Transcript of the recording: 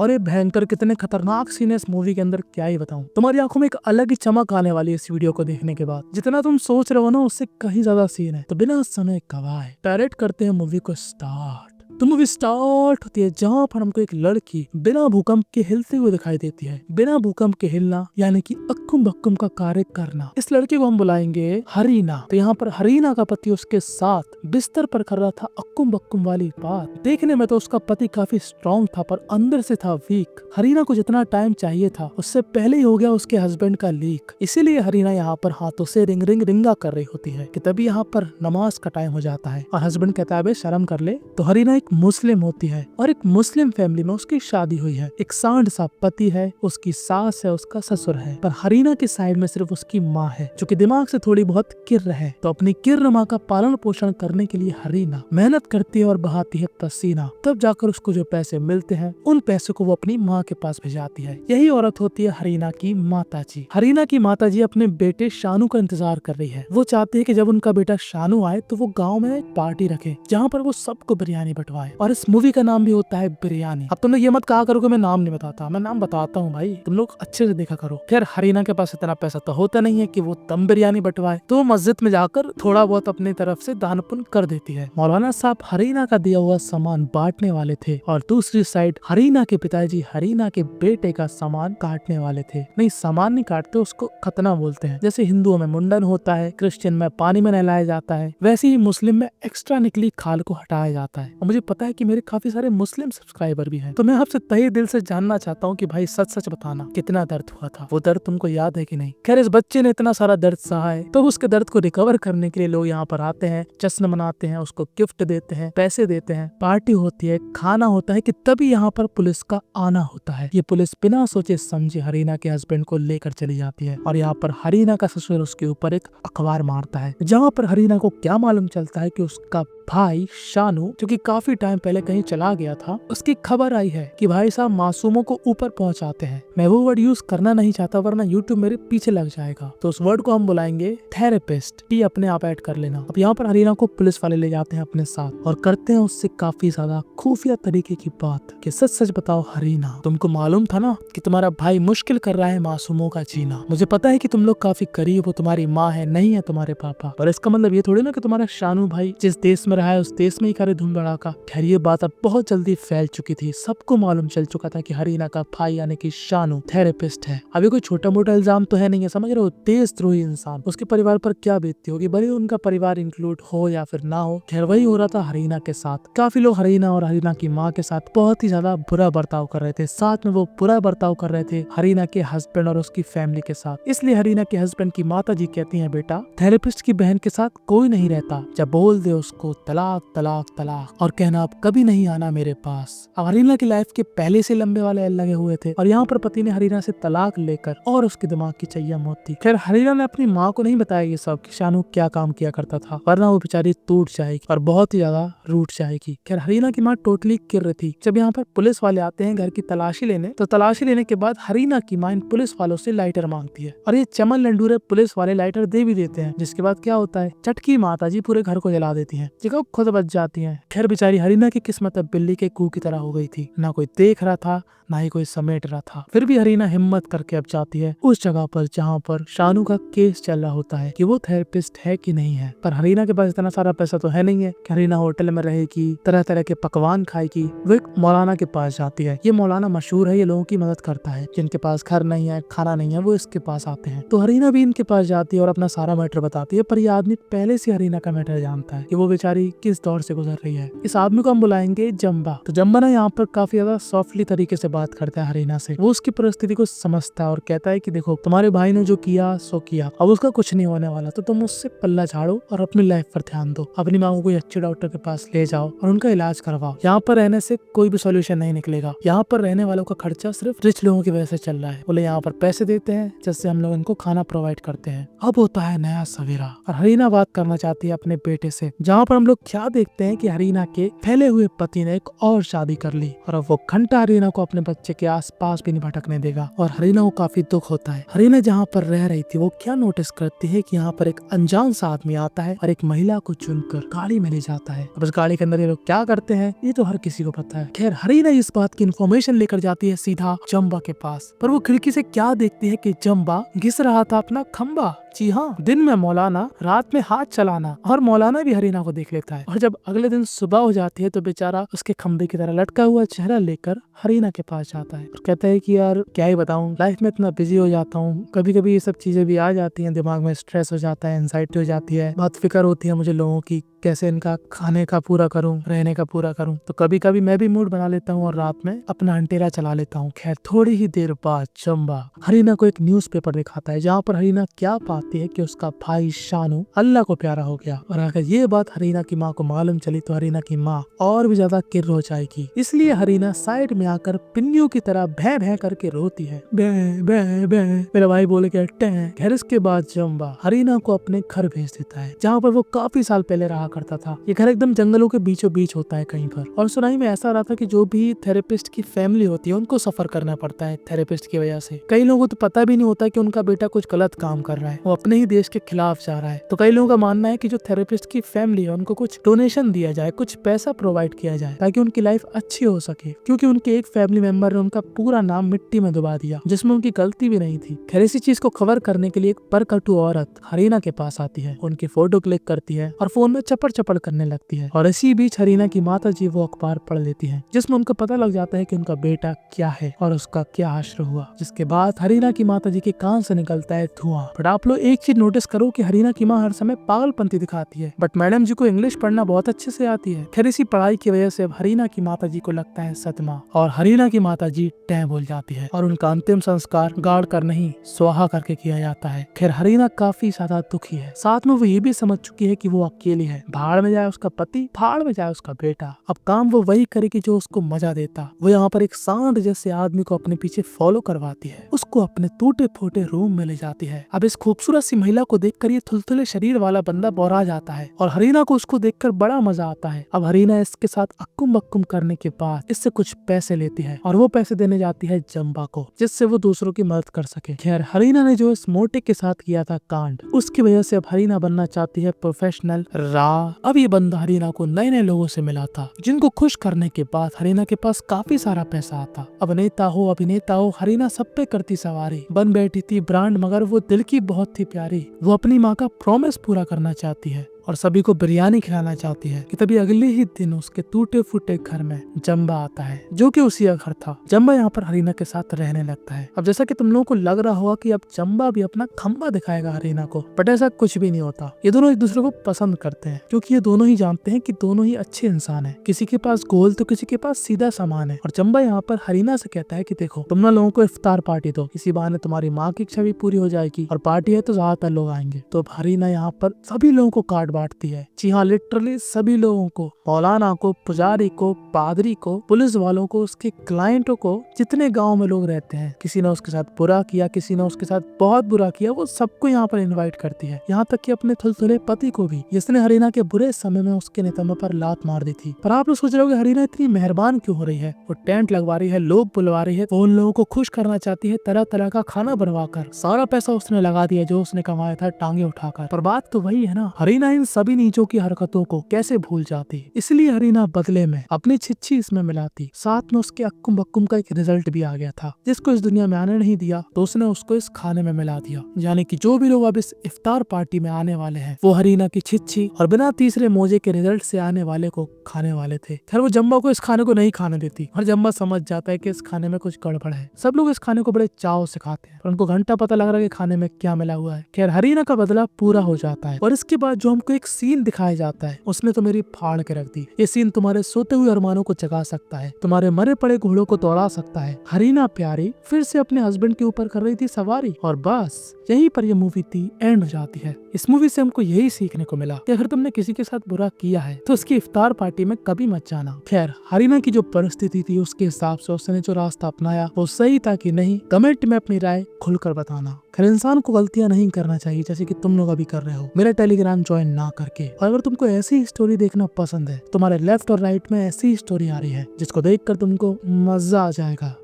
और ये भयंकर कितने खतरनाक सीन है इस मूवी के अंदर, क्या ही बताऊं। तुम्हारी आंखों में एक अलग ही चमक आने वाली है इस वीडियो को देखने के बाद। जितना तुम सोच रहे हो ना उससे कहीं ज्यादा सीन है। तो बिना समय गवाए डायरेक्ट करते हैं मूवी को स्टार्ट। तो मूवी स्टार्ट होती है जहाँ पर हमको एक लड़की बिना भूकंप के हिलते हुए दिखाई देती है। बिना भूकंप के हिलना यानी कि अक्कुम बक्कुम का कार्य करना। इस लड़के को हम बुलाएंगे हरीना। तो यहाँ पर हरीना का पति उसके साथ बिस्तर पर कर रहा था अक्कुम बक्कुम वाली बात। देखने में तो उसका पति काफी स्ट्रॉन्ग था पर अंदर से था वीक। हरीना को जितना टाइम चाहिए था उससे पहले ही हो गया उसके हस्बैंड का लीक। इसीलिए हरीना यहाँ पर हाथों से रिंगा कर रही होती है कि तभी यहाँ पर नमाज का टाइम हो जाता है और हस्बैंड कहता है शर्म कर ले। तो हरीना एक मुस्लिम होती है और एक मुस्लिम फैमिली में उसकी शादी हुई है। एक सांड सा पति है, उसकी सास है, उसका ससुर है। पर हरीना के साइड में सिर्फ उसकी माँ है जो कि दिमाग से थोड़ी बहुत किर्र है। तो अपनी किर्र माँ का पालन पोषण करने के लिए हरीना मेहनत करती है और बहाती है पसीना। तब जाकर उसको जो पैसे मिलते हैं उन पैसों को वो अपनी माँ के पास भिजाती है। यही औरत होती है हरीना की माताजी। हरीना की माताजी अपने बेटे शानू का इंतजार कर रही है। वो चाहती है कि जब उनका बेटा शानू आए तो वो गाँव में एक पार्टी रखे जहाँ पर वो सबको बिरयानी बंटवाए। और इस मूवी का नाम भी होता है बिरयानी। अब तुम लोग ये मत कहा करो कि मैं नाम नहीं बताता, मैं नाम बताता हूँ भाई, तुम लोग अच्छे से देखा करो। खैर हरीना के पास इतना पैसा तो होता नहीं है कि वो दम बिरयानी बंटवाए, तो वो मस्जिद में जाकर थोड़ा बहुत अपनी तरफ से दान पुण्य कर देती है। मौलाना साहब हरीना का दिया हुआ सामान बांटने वाले थे और दूसरी साइड हरीना के पिताजी हरीना के बेटे का सामान काटने वाले थे। नहीं, सामान नहीं काटते, उसको खतना बोलते हैं। जैसे हिंदुओं में मुंडन होता है, क्रिश्चियन में पानी में नहलाया जाता है, वैसे ही मुस्लिम में एक्स्ट्रा निकली खाल को हटाया जाता है। और मुझे पता है कि मेरे काफी सारे मुस्लिम सब्सक्राइबर भी हैं, तो मैं आपसे तहे दिल से जानना चाहता हूँ कि भाई सच सच बताना कितना दर्द हुआ था, वो दर्द तुमको याद है कि नहीं। खैर इस बच्चे ने इतना सारा दर्द सहा है तो उसके दर्द को रिकवर करने के लिए लोग यहाँ पर आते हैं, जश्न मनाते हैं, उसको गिफ्ट देते हैं, पैसे देते हैं, पार्टी होती है, खाना होता है कि तभी यहाँ पर पुलिस का आना होता है। ये पुलिस बिना सोचे समझे हरीना के हस्बैंड को लेकर चली जाती है और यहाँ पर हरीना का ससुर उसके ऊपर एक अखबार मारता है, जहाँ पर हरीना को क्या मालूम चलता है कि उसका भाई शानू जो कि काफी टाइम पहले कहीं चला गया था, उसकी खबर आई है कि भाई साहब मासूमों को ऊपर पहुंचाते हैं। मैं वो वर्ड यूज करना नहीं चाहता वरना यूट्यूब मेरे पीछे लग जाएगा, तो उस वर्ड को हम बुलाएंगे थेरेपिस्ट। टी अपने आप ऐड कर लेना। अब यहाँ पर हरीना को पुलिस वाले ले जाते हैं अपने साथ और करते हैं उससे काफी ज्यादा खुफिया तरीके की बात कि सच सच बताओ हरीना, तुमको मालूम था ना कि तुम्हारा भाई मुश्किल कर रहा है मासूमों का जीना। मुझे पता है कि तुम लोग काफी करीब हो, तुम्हारी माँ है, नहीं है तुम्हारे पापा, पर इसका मतलब ये थोड़ी ना कि तुम्हारा शानू भाई जिस देश में रहा है उस देश में ही करे धूम धड़ाका। खैर ये बात अब बहुत जल्दी फैल चुकी थी, सबको मालूम चल चुका था कि हरीना का भाई यानी कि शानू थेरेपिस्ट है। अभी कोई छोटा मोटा इल्जाम तो है नहीं है, समझ रहे हो, देशद्रोही इंसान, उसके परिवार पर क्या बीतती होगी, भले उनका परिवार इंक्लूड हो या फिर ना हो। खैर वही हो रहा था हरीना के साथ। काफी लोग हरीना और हरीना की माँ के साथ बहुत ही ज्यादा बुरा बर्ताव कर रहे थे, साथ में वो बुरा बर्ताव कर रहे थे हरीना के हस्बैंड और उसकी फैमिली के साथ। इसलिए हरीना के हस्बैंड की माता जी कहती है बेटा थेरेपिस्ट की बहन के साथ कोई नहीं रहता, जब बोल दे उसको तलाक तलाक तलाक और कहना अब कभी नहीं आना मेरे पास। अब हरीना की लाइफ के पहले से लंबे वाले लगे हुए थे और यहाँ पर पति ने हरीना से तलाक लेकर और उसके दिमाग की चैया मौत थी। खैर हरीना ने अपनी माँ को नहीं बताया ये सब कि शानू क्या काम किया करता था, वरना वो बेचारी टूट जाएगी और बहुत ही ज्यादा रूठ जाएगी। खैर हरीना की माँ टोटली किर्र थी। जब यहाँ पर पुलिस वाले आते हैं घर की तलाशी लेने, तो तलाशी लेने के बाद हरीना की माँ इन पुलिस वालों से लाइटर मांगती है और ये चमन लंडूरे पुलिस वाले लाइटर दे भी देते हैं, जिसके बाद क्या होता है चटकी माताजी पूरे घर को जला देती है, जगह खुद बच जाती है। खैर बेचारी हरीना की किस्मत अब बिल्ली के कुएं की तरह हो गई थी, ना कोई देख रहा था ना ही कोई समेट रहा था। फिर भी हरीना हिम्मत करके अब जाती है उस जगह पर जहाँ पर शानू का केस चल रहा होता है कि वो थेरेपिस्ट है कि नहीं है। पर हरीना के पास इतना सारा पैसा तो है नहीं है कि हरीना होटल में रहेगी, तरह तरह के पकवान खाएगी। वो एक मौलाना के पास जाती है। ये मौलाना मशहूर है, ये लोगों की मदद करता है, जिनके पास घर नहीं है, खाना नहीं है, वो इसके पास आते हैं। तो हरीना भी इनके पास जाती है और अपना सारा मैटर बताती है। पर ये आदमी पहले से हरीना का मैटर जानता है कि वो बेचारी किस दौर से गुजर रही है। इस आदमी को हम बुलाएंगे जम्बा। तो जम्बा ना यहाँ पर काफी ज्यादा सॉफ्टली तरीके से बात करता है हरीना से। वो उसकी परिस्थिति को समझता है और कहता है कि देखो तुम्हारे भाई ने जो किया सो किया, अब उसका कुछ नहीं होने वाला, तो तुम उससे पल्ला झाड़ो और अपनी लाइफ पर ध्यान दो। अपनी माँ को कोई अच्छे डॉक्टर के पास ले जाओ और उनका इलाज करवाओ। यहाँ पर रहने से कोई भी सोल्यूशन नहीं निकलेगा। यहाँ पर रहने वालों का खर्चा सिर्फ रिच लोगों की वजह से चल रहा है। बोले यहाँ पर पैसे देते हैं जिससे हम लोग इनको खाना प्रोवाइड करते हैं। अब होता है नया सवेरा और हरीना बात करना चाहती है अपने बेटे से। जहाँ पर हम लोग क्या देखते हैं कि हरीना के फैले हुए पति ने एक और शादी कर ली और अब वो घंटा हरीना को अपने बच्चे के आसपास भी नहीं भटकने देगा और हरीना को काफी दुख होता है। हरीना जहाँ पर रह रही थी वो क्या नोटिस करती है कि यहाँ पर एक अनजान सा आदमी आता है और एक महिला को चुनकर गाड़ी में ले जाता है। अब इस गाड़ी के अंदर ये लोग क्या करते हैं ये तो हर किसी को पता है। खैर हरीना इस बात की इन्फॉर्मेशन लेकर जाती है सीधा जम्बा के पास, पर वो खिड़की से क्या देखती है कि जम्बा घिस रहा था अपना खम्बा। जी हाँ, दिन में मौलाना, रात में हाथ चलाना। और मौलाना भी हरीना को देख लेता है और जब अगले दिन सुबह हो जाती है तो बेचारा उसके खंबे की तरह लटका हुआ चेहरा लेकर हरीना के पास जाता है और कहता है कि यार क्या ही बताऊं, लाइफ में इतना बिजी हो जाता हूँ, कभी कभी ये सब चीजें भी आ जाती हैं, दिमाग में स्ट्रेस हो जाता है, एंजाइटी हो जाती है, बहुत फिक्र होती है मुझे लोगों की, कैसे इनका खाने का पूरा करूं, रहने का पूरा करूं। तो कभी कभी मैं भी मूड बना लेता हूं और रात में अपना अंटेरा चला लेता हूं। खैर थोड़ी ही देर बाद जम्बा हरीना को एक न्यूज़पेपर दिखाता है जहां पर हरीना क्या पाती है कि उसका भाई शानू अल्लाह को प्यारा हो गया। और अगर ये बात हरीना की माँ को मालूम चली तो हरीना की माँ और भी ज्यादा किर हो जाएगी। इसलिए हरीना साइड में आकर पिन्नियों की तरह भै भै करके रोती है, भै भै भै। मेरा भाई बोले क्या टैं। खैर इसके बाद जम्बा हरीना को अपने घर भेज देता है जहाँ पर वो काफी साल पहले रहा करता था। ये घर एकदम जंगलों के बीचों बीच होता है कहीं पर। और सुनाई में ऐसा रहा था कि जो भी थेरेपिस्ट की फैमिली होती है उनको सफर करना पड़ता है थेरेपिस्ट की वजह से। कई लोगों को तो पता भी नहीं होता कि उनका बेटा कुछ गलत काम कर रहा है, वो अपने ही देश के खिलाफ जा रहा है। तो कई लोगों का मानना है कि जो थेरेपिस्ट की फैमिली है उनको कुछ डोनेशन दिया जाए, कुछ पैसा प्रोवाइड किया जाए ताकि उनकी लाइफ अच्छी हो सके, क्योंकि उनके एक फैमिली मेंबर ने उनका पूरा नाम मिट्टी में डुबा दिया जिसमें उनकी गलती भी नहीं थी। खैर इसी चीज को कवर करने के लिए एक परकटू औरत हरीना के पास आती है, उनकी फोटो क्लिक करती है और फोन में चपड़ चपड़ करने लगती है। और इसी बीच हरीना की माता जी वो अखबार पढ़ लेती है जिसमें उनको पता लग जाता है कि उनका बेटा क्या है और उसका क्या हश्र हुआ। जिसके बाद हरीना की माता जी के कान से निकलता है धुआं। बट आप लोग एक चीज नोटिस करो कि हरीना की माँ हर समय पागलपंती दिखाती है, बट मैडम जी को इंग्लिश पढ़ना बहुत अच्छे से आती है। खैर इसी पढ़ाई की वजह से अब हरीना की माता जी को लगता है सदमा और हरीना की माता जी टैं बोल जाती है और उनका अंतिम संस्कार गाड़ कर नहीं स्वाहा करके किया जाता है। खैर हरीना काफी ज्यादा दुखी है, साथ में वो ये भी समझ चुकी है कि वो अकेली है। भाड़ में जाए उसका पति, भाड़ में जाए उसका बेटा, अब काम वो वही करेगी जो उसको मजा देता। वो यहाँ पर एक सांड जैसे आदमी को अपने पीछे फॉलो करवाती है, उसको अपने टूटे फूटे रूम में ले जाती है। अब इस खूबसूरत सी महिला को देखकर ये थुलथुले शरीर वाला बंदा बौरा जाता है और हरीना को उसको देखकर बड़ा मजा आता है। अब हरीना इसके साथ अक्कुम बक्कुम करने के बाद इससे कुछ पैसे लेती है और वो पैसे देने जाती है जम्बा को जिससे वो दूसरों की मदद कर सके। खैर हरीना ने जो इस मोटे के साथ किया था कांड, उसकी वजह से अब हरीना बनना चाहती है प्रोफेशनल रा। अब ये बंदा हरीना को नए नए लोगों से मिला था जिनको खुश करने के बाद हरीना के पास काफी सारा पैसा आता। अब नेता हो अभिनेता हो हरीना सब पे करती सवारी, बन बैठी थी ब्रांड मगर वो दिल की बहुत थी प्यारी। वो अपनी माँ का प्रॉमिस पूरा करना चाहती है और सभी को बिरयानी खिलाना चाहती है कि तभी अगले ही दिन उसके टूटे फूटे घर में जम्बा आता है जो कि उसी का घर था। जम्बा यहाँ पर हरीना के साथ रहने लगता है। अब जैसा कि तुम लोगों को लग रहा होगा कि अब जम्बा भी अपना खंबा दिखाएगा हरीना को, बट ऐसा कुछ भी नहीं होता। ये दोनों एक दूसरे को पसंद करते हैं क्योंकि ये दोनों ही जानते हैं कि दोनों ही अच्छे इंसान हैं। किसी के पास गोल तो किसी के पास सीधा सामान है। और जम्बा यहाँ पर हरीना से कहता है कि देखो तुम ना लोगों को इफ्तार पार्टी दो, इसी बहाने तुम्हारी माँ की इच्छा भी पूरी हो जाएगी और पार्टी है तो ज्यादातर लोग आएंगे। तो हरीना यहाँ पर सभी लोगों को कार्ड बांटती है। जी हाँ, लिटरली सभी लोगों को, मौलाना को, पुजारी को, पादरी को, पुलिस वालों को, उसके क्लाइंटों को, जितने गांव में लोग रहते हैं। किसी ने उसके साथ बुरा किया, किसी ने उसके साथ बहुत बुरा किया, वो सबको यहाँ पर इनवाइट करती है, यहाँ तक कि अपने थुलथुले पति को भी जिसने हरीना के बुरे समय में उसके नितंबे पर लात मार दी थी। पर आप लोग सोच रहे हो हरीना इतनी मेहरबान क्यों हो रही है? वो टेंट लगवा रही है, लोग बुलवा रही है, वो उन लोगों को खुश करना चाहती है, तरह तरह का खाना बनवा कर। सारा पैसा उसने लगा दिया जो उसने कमाया था टांगे उठाकर। पर बात तो वही है ना, हरीना इन सभी नीचों की हरकतों को कैसे भूल जाती। इसलिए हरीना बदले में अपनी छिछी इसमें मिलाती। साथ में उसके अक्कुम बक्कुम का एक रिजल्ट भी आ गया था जिसको इस दुनिया में आने नहीं दिया, तो उसने उसको इस खाने में मिला दिया। यानी कि जो भी लोग अब इस इफ्तार पार्टी में आने वाले हैं वो हरीना की छिछी और बिना तीसरे मोजे के रिजल्ट से आने वाले को खाने वाले थे। खैर वो जम्बा को इस खाने को नहीं खाने देती और जम्बा समझ जाता है कि इस खाने में कुछ गड़बड़ है। सब लोग इस खाने को बड़े चाव से खाते हैं पर उनको घंटा पता लग रहा है कि खाने में क्या मिला हुआ है। खैर हरीना का बदला पूरा हो जाता है और इसके बाद जो हमको एक सीन दिखाया जाता है उसने तो मेरी फाड़ के रख दी। ये सीन तुम्हारे सोते हुए अरमानों को जगा सकता है, तुम्हारे मरे पड़े घोड़ों को दौड़ा सकता है। हरीना प्यारी फिर से अपने हस्बैंड के ऊपर कर रही थी सवारी और बस यहीं पर ये मूवी थी एंड हो जाती है। इस मूवी से हमको यही सीखने को मिला कि अगर तुमने किसी के साथ बुरा किया है तो उसकी इफ्तार पार्टी में कभी मत जाना। खैर हरीना की जो परिस्थिति थी उसके हिसाब से उसने जो रास्ता अपनाया वो सही था कि नहीं, कमेंट में अपनी राय खुलकर बताना। खैर इंसान को गलतियां नहीं करना चाहिए जैसे कि तुम लोग अभी कर रहे हो। मेरा टेलीग्राम ज्वाइन ना करके। और अगर तुमको ऐसी स्टोरी देखना पसंद है, तुम्हारे लेफ्ट और राइट में ऐसी स्टोरी आ रही है जिसको देखकर तुमको मजा आ जाएगा।